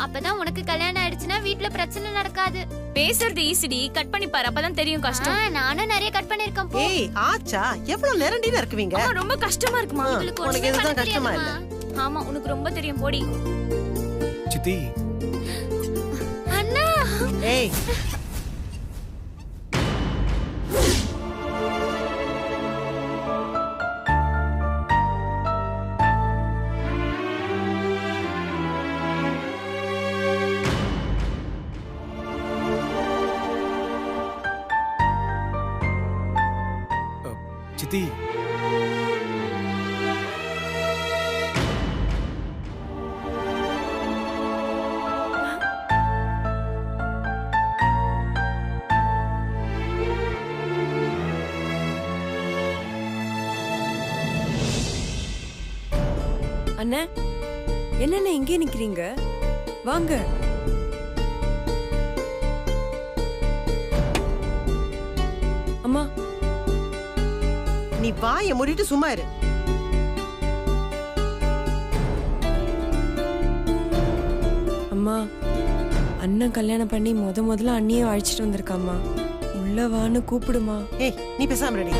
அப்பதான் உனக்கு கல்யாணம் ஆயிடுச்சுனா வீட்ல பிரச்சனை நடக்காது. பேசுறது ஈஸிடி, கட் பண்ணி பாரு அப்பதான் தெரியும் கஷ்டம். நானும் நிறைய கட் பண்ணிருக்கேன். ஏய் ஆச்சா, எவ்வளவு நேரம்டி இருக்குவீங்க? ரொம்ப கஷ்டமா இருக்குமா? உனக்கு இதுதான் கஷ்டமா இல்ல? ஆமா உனக்கு ரொம்ப தெரியும் போடி. சித்தி. அண்ணா. ஏய் சித்தி. அண்ணா, என்னென்ன இங்கே நிக்கிறீங்க? வாங்க. அம்மா, நீ வாயை மூடிட்டு சும்மா இரு. அம்மா, அண்ணன் கல்யாணம் பண்ணி முதல்ல அண்ணியை அழைச்சிட்டு வந்திருக்காம்மா. உள்ள வான்னு கூப்பிடுமா. ஏய் நீ பேசாம ரெடி.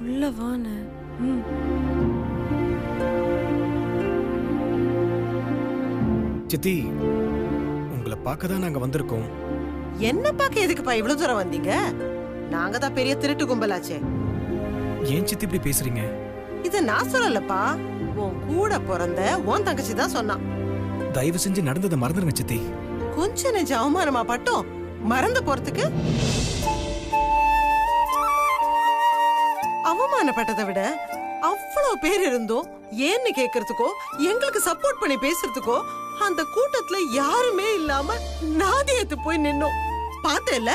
உள்ள வான்னு. சித்தி, உங்களை பார்க்க தான் நாங்க வந்திருக்கோம். என்ன பார்க்க எதுக்குப்பா இவ்வளவு தூரம் வந்தீங்க? நாங்க தான் பெரிய திருட்டு கும்பலாச்சே. ஏன் சித்தி இப்படி பேசுறீங்க? இத நான் சொல்லலப்பா, உன் கூட பிறந்த உன் தங்கச்சி தான் சொன்னான். தயவு செஞ்சு நடந்ததை மறந்துருங்க சித்தி. கொஞ்ச நெஞ்ச அவமானமா பட்டும் மறந்து போறதுக்கு? அவமானப்பட்டதை விட அவ்வளவு பேர் இருந்தோம் ஏன்னு கேக்குறதுக்கோ எங்களுக்கு சப்போர்ட் பண்ணி பேசுறதுக்கோ அந்த கூட்டத்துல யாருமே இல்லாம நாதியத்து போய் நின்னோம். பார்த்தேல்ல,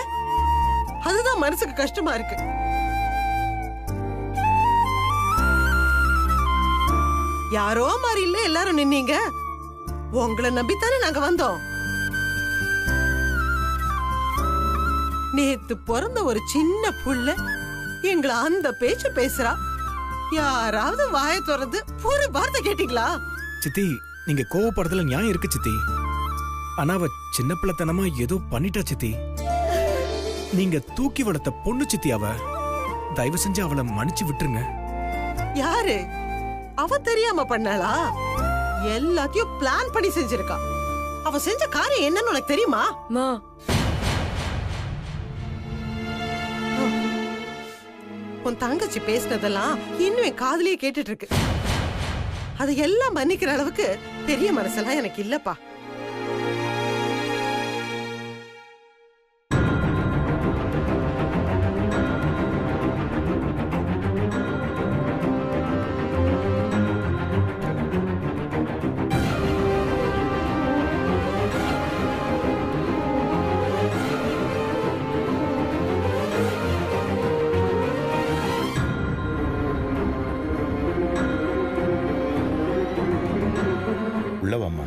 அதுதான் மனசுக்கு கஷ்டமா இருக்கு. யாரோ மாதிரி இல்ல எல்லாரும் நின்னீங்க. உங்களை நம்பித்தானே நாங்க வந்தோம். நேத்து பிறந்த ஒரு சின்ன புள்ள எங்களை அந்த பேச்சு பேசுறா. யாராவது வாய திறந்து ஒரு வார்த்தை கேட்டீங்களா? சித்தி, நீங்க கோவப்படுறதுல நியாயம் இருக்கு சித்தி. ஆனா அவ சின்ன பிள்ளைத்தனமா ஏதோ பண்ணிட்டா சித்தி. நீங்க தூக்கி வளர்த்த பொண்ணு சித்தி அவ. தயவு செஞ்சு அவளை மன்னிச்சு விட்டுருங்க. யாரு அவ? தெரியாம பண்ணாளா? எல்லாத்தையும் பிளான் பண்ணி செஞ்சிருக்கா. அவ செஞ்ச காரியம் என்னன்னு உனக்கு தெரியுமா? உன் தங்கச்சி பேசினதெல்லாம் இன்னும் என் காதுலயே கேட்டுட்டு இருக்கு. அதையெல்லாம் மன்னிக்கிற அளவுக்கு பெரிய மனசெல்லாம் எனக்கு இல்லப்பா. உள்ளவாமா.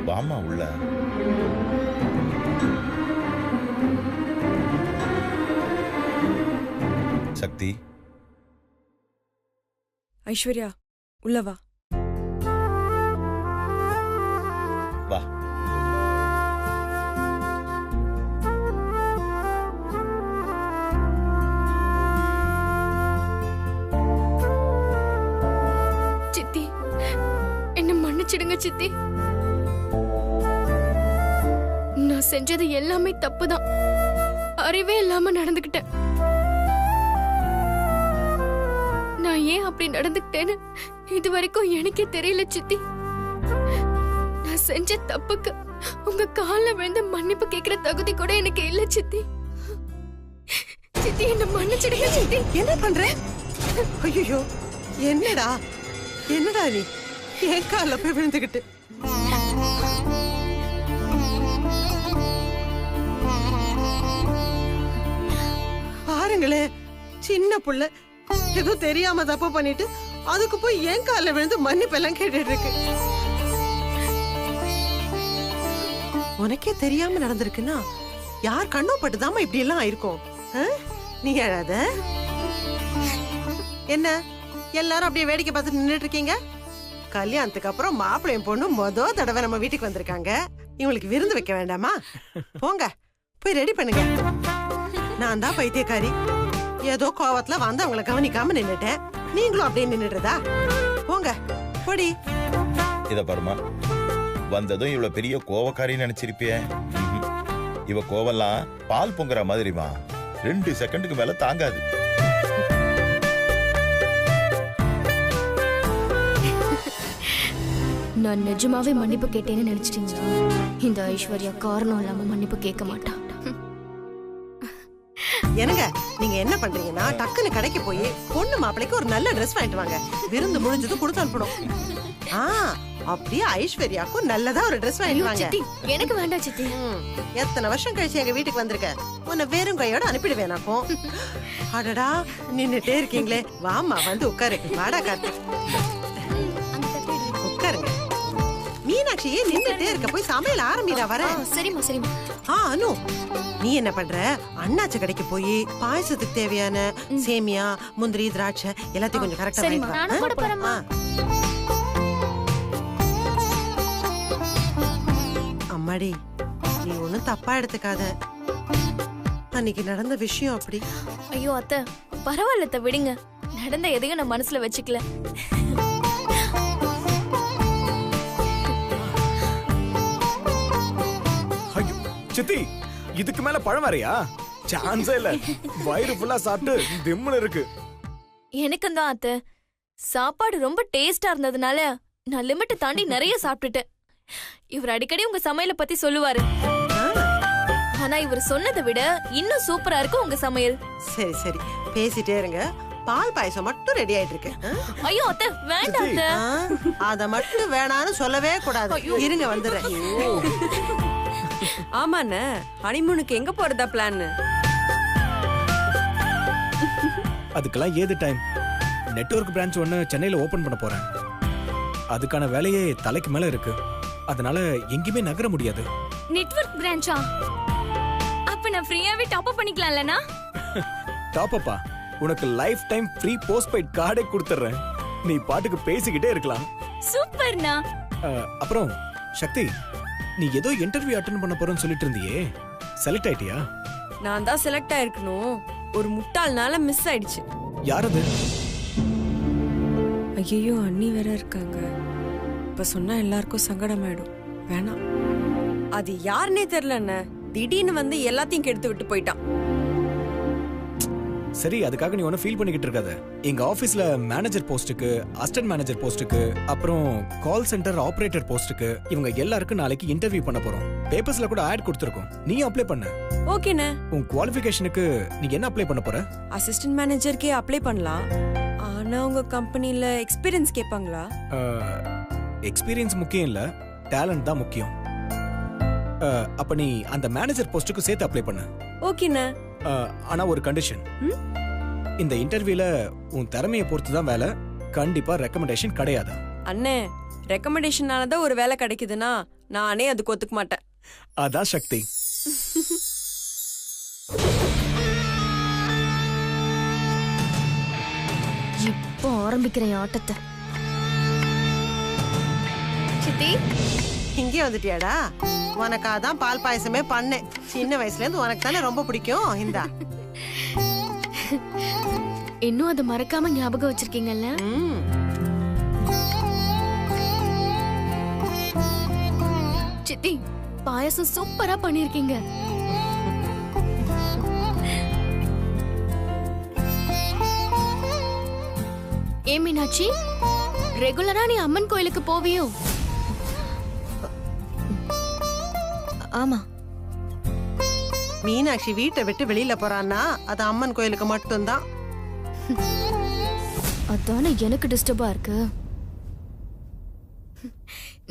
வாமா உள்ள. சக்தி. ஐஸ்வர்யா, உள்ள வா. வா. மன்னிச்சிடுங்க சித்தி. நான் செஞ்சது எல்லாமே தப்புதான். அறிவே இல்லாம நடந்துக்கிட்டேன். நான் ஏன் அப்படி நடந்துக்கிட்டேன்னு இது வரைக்கும் எனக்கே தெரியல சித்தி. நான் செஞ்ச தப்புக்கு உங்க கால்ல விழுந்து மன்னிப்பு கேக்குற தகுதி கூட எனக்கு இல்ல சித்தி. சித்தி என்ன மன்னிச்சிடுங்க சித்தி. என்ன பண்ற? ஐயோ, என்னடா என்னடா நீ என் கால போய் விழுந்துகிட்டு? பாருங்களே, சின்ன புள்ள ஏதோ தெரியாம தப்பு பண்ணிட்டு அதுக்கு போய் என் கால விழுந்து மன்னிப்பெல்லாம் கேட்டுட்டு இருக்கு. உனக்கே தெரியாம நடந்திருக்குன்னா யார் கண்ணோ பட்டுதாமா இப்படி எல்லாம் ஆயிருக்கும். நீ அழாத. என்ன எல்லாரும் அப்படியே வேடிக்கை பார்த்துட்டு நின்னுட்டு இருக்கீங்க? கல்யாணத்துக்கு அப்புறம் மாப்பிள்ளையும் பொண்ணு மொத தடவை நம்ம வீட்டுக்கு வந்திருக்காங்க. இவங்களுக்கு விருந்து வைக்க வேண்டாமா? போங்க போய் ரெடி பண்ணுங்க. நான் தான் பைத்தியக்காரி, ஏதோ கோவத்துல வந்து அவங்கள கவனிக்காம நின்னுட்டேன். நீங்களும் அப்படியே நின்னுடுறதா? போங்க போடி. இத பாருமா, வந்ததும் இவ்வளவு பெரிய கோவக்காரின்னு நினைச்சிருப்பிய. இவ கோவெல்லாம் பால் பொங்குற மாதிரிமா, 2 செகண்டுக்கு மேல தாங்காது. நான் நிஜமாவே மன்னிப்பு கேட்டேன்னு நினைச்சிட்டீங்களா? இந்த ஐஸ்வர்யா காரணம் இல்லாம மன்னிப்பு கேட்க மாட்டா. என்னங்க நீங்க என்ன பண்றீங்கன்னா, டக்குன்னு கடைக்கு போய் பொண்ணு மாப்பிளைக்கு ஒரு நல்ல ட்ரெஸ் வாங்கிட்டு வாங்க. விருந்து முடிஞ்சது கொடுத்து அனுப்பணும். அப்படியே ஐஸ்வர்யாக்கும் நல்லதா ஒரு ட்ரெஸ் வாங்கிட்டு வாங்க. சித்தி எனக்கு வேண்டாம் சித்தி. எத்தனை வருஷம் கழிச்சு எங்க வீட்டுக்கு வந்திருக்க, உன்னை வெறும் கையோட அனுப்பிடுவேன். அப்போ அடடா நின்னுட்டே இருக்கீங்களே, வாமா வந்து உட்காரு. வாடா கார்த்திக், உட்காருங்க. மீனாட்சியே நின்னுட்டே இருக்க, போய் சமையல் ஆரம்பிடா. வர. சரிம்மா சரிம்மா. அனு, நீ என்ன பண்ற? அண்ணாச்சி கடைக்கு போய் பாயசத்துக்கு தேவையான சேமியா, முந்திரி, திராட்சை எல்லாத்தையும் கொஞ்சம் கரெக்டா வாங்கிட்டு வா. அம்மாடி, நீ ஒண்ணும் தப்பா எடுத்துக்காத. அன்னைக்கு நடந்த விஷயம் அப்படி. ஐயோ அத்தை, பரவாயில்ல அத்தை, விடுங்க. நடந்த எதையும் நான் மனசுல வச்சுக்கல. ஐயோ சித்தி, இதுக்கு மேல பழம் வரையா? சான்ஸே இல்ல. வயிறு ஃபுல்லா சாப்பிட்டு திம்முன்னு இருக்கு. எனக்கும் தான் அத்தை, சாப்பாடு ரொம்ப டேஸ்டா இருந்ததுனால நான் லிமிட்டை தாண்டி நிறைய சாப்பிட்டுட்டேன். இவர் அடிக்கடி உங்க சமையலை பத்தி சொல்லுவாரு. ஆனா இவர் சொன்னதை விட இன்னும் சூப்பரா இருக்கு உங்க சமையல். சரி சரி, பேசிட்டே இருங்க. பால் பாயசம் மட்டும் ரெடி ஆயிட்டு இருக்கு. ஐயோ அத்தை, வேண்டாம் அத்தை. அத மட்டும் வேணான்னு சொல்லவே கூடாது. இருங்க வந்துடுறேன். ஆமாண்ணே, ஹனிமூனுக்கு எங்க போறதா பிளான்? அதுக்கெல்லாம் ஏது டைம். நெட்வொர்க் பிரான்ச் ஒன்னு சென்னையில ஓபன் பண்ண போறேன். அதுக்கான வேலையே தலைக்கு மேல இருக்கு. அதனால எங்கேயுமே நகர முடியாது. நெட்வொர்க் பிரான்ச்சா? அப்ப நான் ஃப்ரீயாவே டாப் அப் பண்ணிக்கலாம்லனா? டாப் அப்பா? உனக்கு லைஃப் டைம் ஃப்ரீ போஸ்ட்பெய்ட் கார்டே கொடுத்துறேன். நீ பாட்டுக்கு பேசிக்கிட்டே இருக்கலாம். சூப்பர்ண்ணா. அப்புறம் சக்தி, நீ ஏதோ இன்டர்வியூ அட்டெண்ட் பண்ண போறேன்னு சொல்லிட்டு இருந்தியே, செலக்ட் ஆயிட்டியா? நான் தான் செலக்ட் ஆயிருக்கணும். ஒரு முட்டாள்னால மிஸ் ஆயிடுச்சு. யார் அது? ஐயோ, அண்ணி வேற இருக்காங்க. இப்ப சொன்னா எல்லாருக்கும் சங்கடமாயிடும். வேணாம். அது யாருன்னே தெரியல அண்ணே. திடீர்னு வந்து எல்லாத்தையும் கெடுத்து விட்டு போயிட்டான். சரி, அதுக்காக நீ ஒன்னும் ஃபீல் பண்ணிக்கிட்டு இருக்காத. எங்க ஆபீஸ்ல மேனேஜர் போஸ்டுக்கு, அசிஸ்டன்ட் மேனேஜர் போஸ்டுக்கு, அப்புறம் கால் சென்டர் ஆபரேட்டர் போஸ்டுக்கு இவங்க எல்லாருக்கும் நாளைக்கு இன்டர்வியூ பண்ண போறோம். பேப்பர்ஸ்ல கூட ஆட் கொடுத்திருக்கோம். நீ அப்ளை பண்ணு. ஓகேண்ணே. உன் குவாலிஃபிகேஷனுக்கு நீ என்ன அப்ளை பண்ண போற? அசிஸ்டன்ட் மேனேஜர்க்கே அப்ளை பண்ணலாம். ஆனா உங்க கம்பெனில எக்ஸ்பீரியன்ஸ் கேட்பாங்களா? எக்ஸ்பீரியன்ஸ் முக்கியம் இல்ல, டேலண்ட் தான் முக்கியம். அப்ப நீ அந்த மேனேஜர் போஸ்டுக்கு சேர்த்து அப்ளை பண்ணு. ஓகேண்ணே. ஆனா ஒரு கண்டிஷன். இந்த இன்டர்வியூல உன் திறமையை பொறுத்து தான் வேலை. கண்டிப்பா ரெக்கமெண்டேஷன் கிடையாது. அண்ணே, ரெக்கமெண்டேஷனால தான் ஒரு வேலை கிடைக்குதுன்னா நானே அதுக்கு ஒத்துக்க மாட்டேன். அதான் சக்தி. இப்போ ஆரம்பிக்கிறேன் ஆட்டத்தை. சித்தி, இங்கே வந்துட்டியாடா? உனக்காதான் பால் பாயசமே பண்ணேன். சின்ன வயசுல இருந்து உனக்கு தானே ரொம்ப பிடிக்கும். இந்தா. இன்னும் அதை மறக்காம ஞாபகம் வச்சிருக்கீங்கல்ல? சித்தி பாயாசம் சூப்பரா பண்ணிருக்கீங்க. ஏ மீனாட்சி, ரெகுலரா நீ அம்மன் கோயிலுக்கு போவியோ? ஆமா. மீனாட்சி வீட்டை விட்டு வெளியில போறான்னா அது அம்மன் கோயிலுக்கு மட்டும்தான். அதானே எனக்கு டிஸ்டர்பா இருக்கு.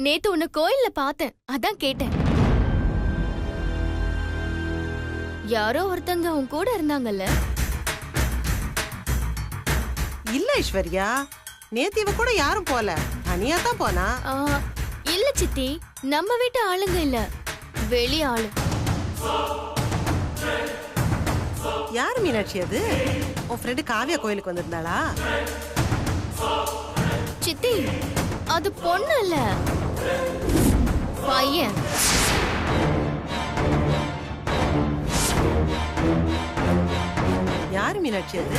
நேத்து உன்னை கோயில்ல பார்த்தேன், அதான் கேட்டேன். யாரோ ஒருத்தங்க உன் கூட இருந்தாங்கல்ல? இல்ல ஐஸ்வர்யா, நேத்து இவ கூட யாரும் போல, தனியா தான் போனா. இல்ல சித்தி, நம்ம வீட்டு ஆளுங்க இல்ல, வெளி ஆளு. யாரு மீனாட்சி அது? உன் ஃப்ரெண்டு காவியா கோயிலுக்கு வந்திருந்தாளா? சித்தி, அது பொண்ணு இல்ல, பையன். யாரு மீனாட்சி அது?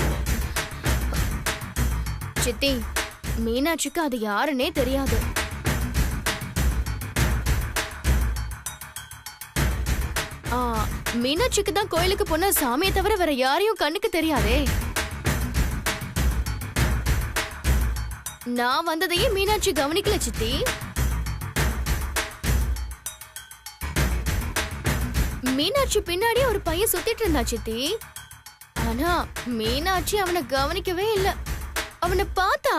சித்தி, மீனாட்சிக்கு அது யாருன்னே தெரியாது. மீனாட்சிக்கு தான் கோயிலுக்கு போன சாமியை தவிர வேற யாரையும் கண்ணுக்கு தெரியாதே. நான் வந்ததையே மீனாட்சி கவனிக்கல சித்தி. மீனாட்சி பின்னாடி ஒரு பையன் சுத்திட்டு இருந்தா சித்தி. ஆனா மீனாட்சி அவனை கவனிக்கவே இல்ல. அவனை பார்த்தா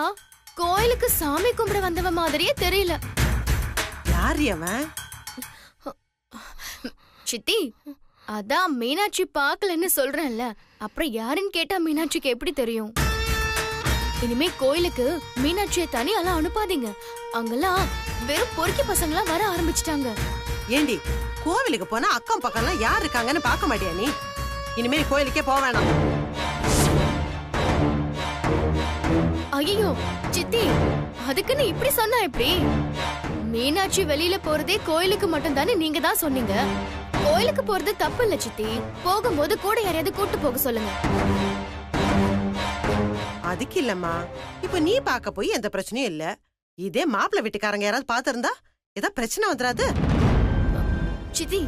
கோயிலுக்கு சாமி கும்பிட வந்தவ மாதிரியே தெரியல. யாரு அவன்? சித்தி, அதான் மீனாட்சி பார்க்கலன்னு சொல்றேன்ல, அப்புறம் யாருன்னு கேட்டா மீனாட்சிக்கு எப்படி தெரியும்? இனிமே கோயிலுக்கு மீனாட்சியை தனியாலாம் அனுப்பாதீங்க. அங்கெல்லாம் வெறும் பொறுக்கி பசங்களா வர ஆரம்பிச்சிட்டாங்க. ஏண்டி, கோவிலுக்கு போனா அக்கம் பக்கம்லாம் யார் இருக்காங்கன்னு பார்க்க மாட்டியா நீ? இனிமே கோயிலுக்கே போக வேணாம். ஐயோ சித்தி, அதுக்குன்னு இப்படி சொன்னா எப்படி? மீனாட்சி வெளியில போறதே கோயிலுக்கு மட்டும் தானே நீங்க தான் சொன்னீங்க. கோயிலுக்கு போறது தப்பு இல்ல சித்தி. போகும்போது கூட யாரையாவது கூட்டு போக சொல்லுங்க. அதுக்கு இல்லம்மா, இப்ப நீ பார்க்க போய் எந்த பிரச்சனையும் இல்ல. இதே மாப்பிள்ளை வீட்டுக்காரங்க யாராவது பாத்திருந்தா ஏதாவது பிரச்சனை வந்துடாது. சித்தி,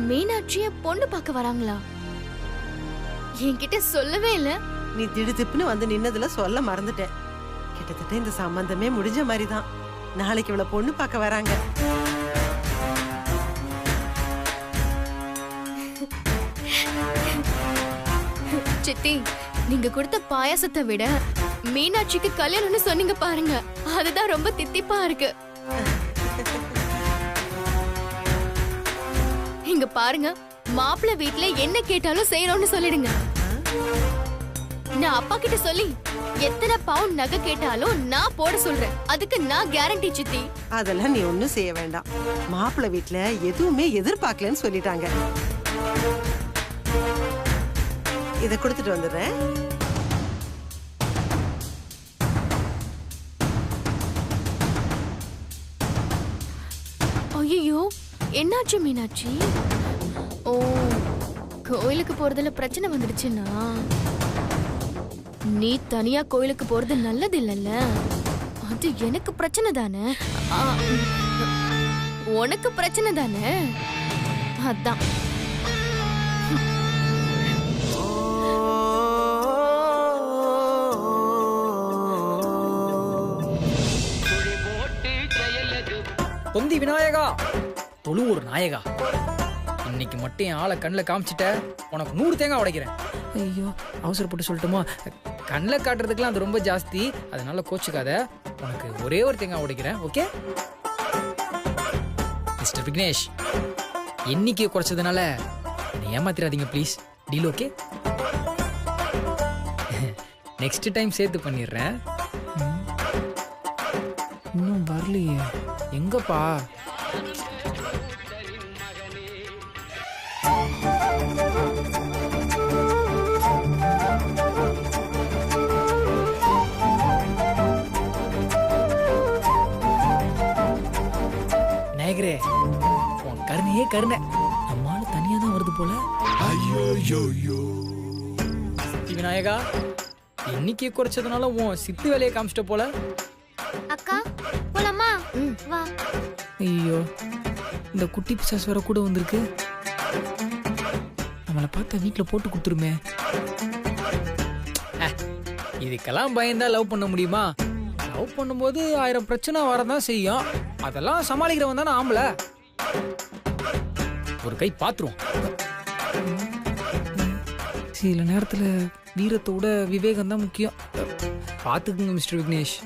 மீனாட்சிய பொண்ணு பார்க்க வராங்களா? என்கிட்ட சொல்லவே இல்ல. நீ திடுதிப்புன்னு வந்து நின்னதுல சொல்ல மறந்துட்டேன். கிட்டத்தட்ட இந்த சம்பந்தமே முடிஞ்ச மாதிரிதான். நாளைக்கு இவள பொண்ணு பார்க்க வராங்க. சித்தி, நீங்க கொடுத்த பாயாசத்தை விட மீனாட்சிக்கு கல்யாணம்னு சொன்னீங்க பாருங்க, அதுதான் ரொம்ப தித்திப்பா இருக்கு. இங்க பாருங்க, மாப்பிள்ளை வீட்டுல என்ன கேட்டாலும் செய்யறோம்னு சொல்லிடுங்க. நான் அப்பா கிட்ட சொல்லி எத்தனை பவுன் நகை கேட்டாலும் நான் போட சொல்றேன். அதுக்கு நான் கேரண்டி சித்தி. அதெல்லாம் நீ ஒண்ணும் செய்ய வேண்டாம். மாப்பிள்ளை வீட்டுல எதுவுமே எதிர்பார்க்கலன்னு சொல்லிட்டாங்க. இத கொடுத்துட்டு வந்துடுறேன். ஐயோ, என்னாச்சு மீனாட்சி? ஓ, கோயிலுக்கு போறதுல பிரச்சனை வந்துடுச்சுன்னா நீ தனியா கோயிலுக்கு போறது நல்லது இல்லல்ல. அது எனக்கு பிரச்சனை தானே. உனக்கு பிரச்சனை தானே, அதான். தொந்தி விநாயகா, தொழு ஒரு நாயகா, இன்னைக்கு மட்டும் என் ஆளை கண்ணில் காமிச்சிட்ட, உனக்கு 100 தேங்காய் உடைக்கிறேன். ஐயோ, அவசரப்பட்டு சொல்லட்டுமா? கண்ணில் காட்டுறதுக்கெல்லாம் அது ரொம்ப ஜாஸ்தி, அதனால கோச்சுக்காத. உனக்கு ஒரே ஒரு தேங்காய் உடைக்கிறேன், ஓகே? மிஸ்டர் விக்னேஷ், எண்ணிக்கையை குறைச்சதுனால ஏமாத்திராதீங்க please. Deal okay? Next time சேர்த்து பண்ணிடுறேன். இன்னும் வரலையே, எங்கப்பா? நாயகரே, உன் கருணையே கருணை. நம்மால தனியா தான் வருது போல. விநாயகா, எண்ணிக்கையை குறைச்சதுனால உன் சித்து வேலையை காமிச்சிட்ட போல. அக்கா, போலாமா? வா. ஐயோ இந்த குட்டி பிசாஸ் வேற கூட வந்திருக்கு. நம்மளை பார்த்தா வீட்டில் போட்டு கொடுத்துருமே. இதுக்கெல்லாம் பயந்தா லவ் பண்ண முடியுமா? லவ் பண்ணும்போது 1000 பிரச்சனை வரதான் செய்யும். அதெல்லாம் சமாளிக்கிறவன் தானே ஆம்பளை. ஒரு கை பாத்துருவோம். சில நேரத்தில் வீரத்தை விட விவேகம் தான் முக்கியம். பார்த்துக்குங்க மிஸ்டர் விக்னேஷ்.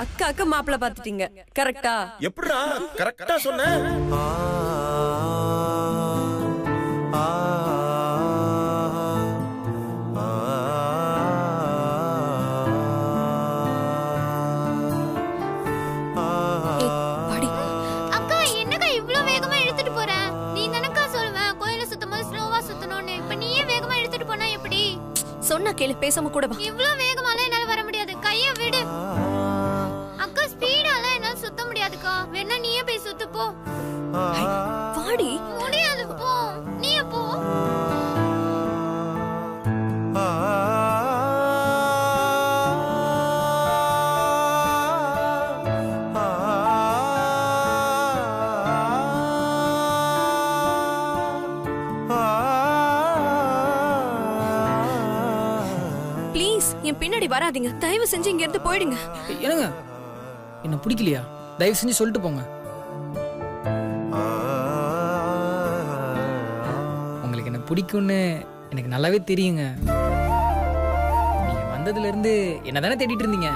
அக்காக்கு மாப்பிள்ள பாத்துட்டீங்க கரெக்டா? எப்படிடா கரெக்டா சொன்ன? அக்கா என்னக்கா இவ்ளோ வேகமா இழுத்துட்டு போற? நீ தானக்கா சொல்லுவ கோயில சுத்தமா ஸ்லோவா சுத்தணும்னு. இப்ப நீயே வேகமா இழுத்துட்டு போனா எப்படி? சொன்னா கேளு, பேசாம கூட வா. இவ்ளோ வேகமாலாம் என்னால வர முடியாது. கைய விடு. அக்கா ஸ்பீடாலாம் என்னால சுத்த முடியாதுக்கா. வேணா நீயே போய் சுத்து போ. வாடி. முடியாது போ. நீயே போ. ப்ளீஸ் என் பின்னாடி வராதீங்க. தயவு செஞ்சு இங்க இருந்து போயிடுங்க. என்னங்க என்ன பிடிக்கலையா? தயவு செஞ்சு சொல்லிட்டு போங்க. உங்களுக்கு என்ன பிடிக்கும்னு எனக்கு நல்லாவே தெரியுங்க. நீங்க வந்ததுல இருந்து என்னதானே தேடிட்டு இருந்தீங்க.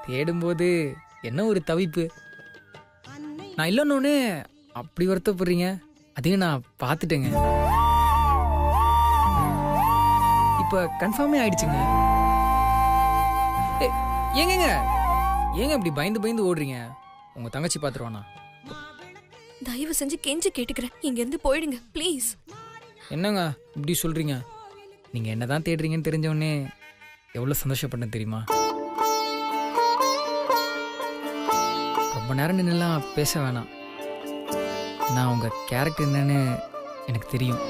தேடும்போது என்ன ஒரு தவிப்பு. நான் இல்லைன்னு அப்படி வருத்தப்படுறீங்க. அதையும் நான் பார்த்துட்டேங்க. இப்ப கன்ஃபார்மே ஆயிடுச்சுங்க. ஏங்க ஏங்க இப்படி பயந்து பயந்து ஓடுறீங்க? உங்க தங்கச்சி பாத்துருவானா? தயவு செஞ்சு கெஞ்சி கேட்டுக்கிறேன், இங்க இருந்து போயிடுங்க ப்ளீஸ். என்னங்க இப்படி சொல்றீங்க? நீங்க என்னதான் தேடுறீங்கன்னு தெரிஞ்ச உடனே எவ்வளவு சந்தோஷப்பட்டேன் தெரியுமா? ரொம்ப நேரம் நின்னுலாம் பேச வேணாம். நான் உங்க கேரக்டர் என்னன்னு எனக்கு தெரியும்.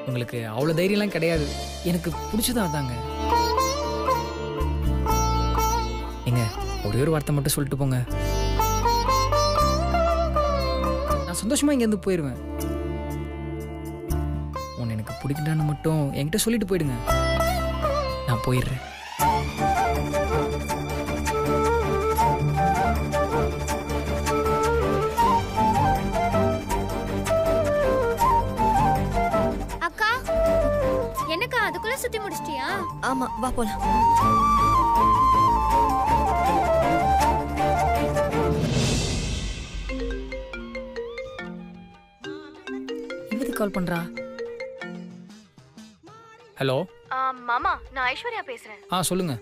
உங்களுக்கு அவ்வளவு தைரியம்லாம் கிடையாது. எனக்கு பிடிச்சதான் தாங்க. ஏங்க ஒரே ஒரு வார்த்தை மட்டும் சொல்லிட்டு போங்க. நான் சந்தோஷமா இங்க இருந்து போயிடுவேன். உன்னை எனக்கு பிடிக்கலான்னு மட்டும் என்கிட்ட சொல்லிட்டு போயிடுங்க. நான் போயிடுறேன். அக்கா என்னக்கா அதுக்குள்ள சுத்தி முடிச்சிட்டியா? ஆமா வா போலாம். எதுக்கு கால் பண்றா? ஹலோ மாமா, நான் ஐஸ்வர்யா பேசுறேன். சொல்லுங்க.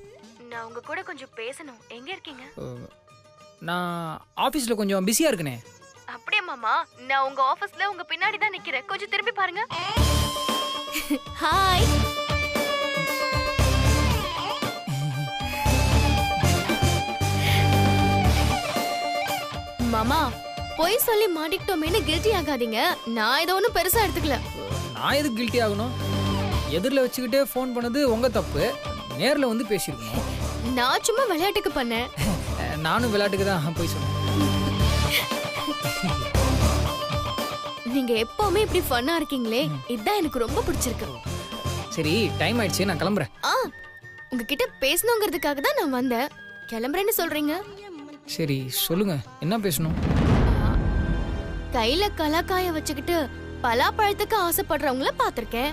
நான் உங்க கூட கொஞ்சம் பேசணும். எங்க இருக்கீங்க? நான் ஆபீஸ்ல கொஞ்சம் பிஸியா இருக்கனே. அப்படியே மாமா, நான் உங்க ஆபீஸ்ல உங்க பின்னாடி தான் நிக்கிறேன். கொஞ்சம் திரும்பி பாருங்க. ஹாய். மாமா, போய் சொல்லி மாட்டிக்கிட்டோமேனு கில்ட்டி ஆகாதீங்க. நான் இதை ஒன்றும் பெருசா எடுத்துக்கல. நான் எதுக்கு கில்ட்டி ஆகணும்? எதிரில் வச்சுக்கிட்டே ஃபோன் பண்ணது உங்க தப்பு. நேரில் வந்து பேசியிருக்கணும். நான் சும்மா விளையாட்டுக்கு பண்ணேன். நானும் விளையாட்டுக்கு தான் போய் சொன்னேன். நீங்க எப்பவுமே இப்படி ஃபன்னா இருக்கீங்களே, இதுதான் எனக்கு ரொம்ப பிடிச்சிருக்கு. சரி, டைம் ஆயிடுச்சு, நான் கிளம்புறேன். உங்ககிட்ட பேசணுங்கிறதுக்காக தான் நான் வந்தேன். கிளம்புறேன்னு சொல்றீங்க. சரி சொல்லுங்க, என்ன பேசணும்? கையில கலாக்காய வச்சுக்கிட்டு பலாப்பழத்துக்கு ஆசைப்படுறவங்கள பாத்திருக்கேன்.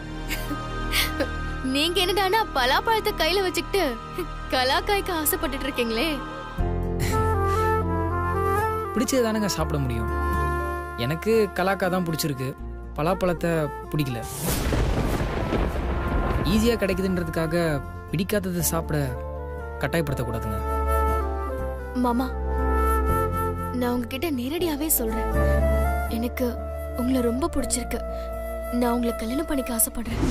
நீங்க என்னடானா பலாப்பழத்தை கையில வச்சுக்கிட்டு கலாக்காய்க்கு ஆசைப்பட்டுட்டு இருக்கீங்களே. பிடிச்சது தானங்க சாப்பிட முடியும். எனக்கு கலாக்கா தான் பிடிச்சிருக்கு, பலாப்பழத்தை பிடிக்கல. ஈஸியா கிடைக்குதுன்றதுக்காக பிடிக்காததை சாப்பிட கட்டாயப்படுத்தக்கூடாதுங்க. மாமா, நான் உங்ககிட்ட நேரடியாவே சொல்றேன். எனக்கு உங்களை ரொம்ப பிடிச்சிருக்கு. நான் உங்களை கல்யாணம் பண்ணிக்க ஆசைப்படுறேன்.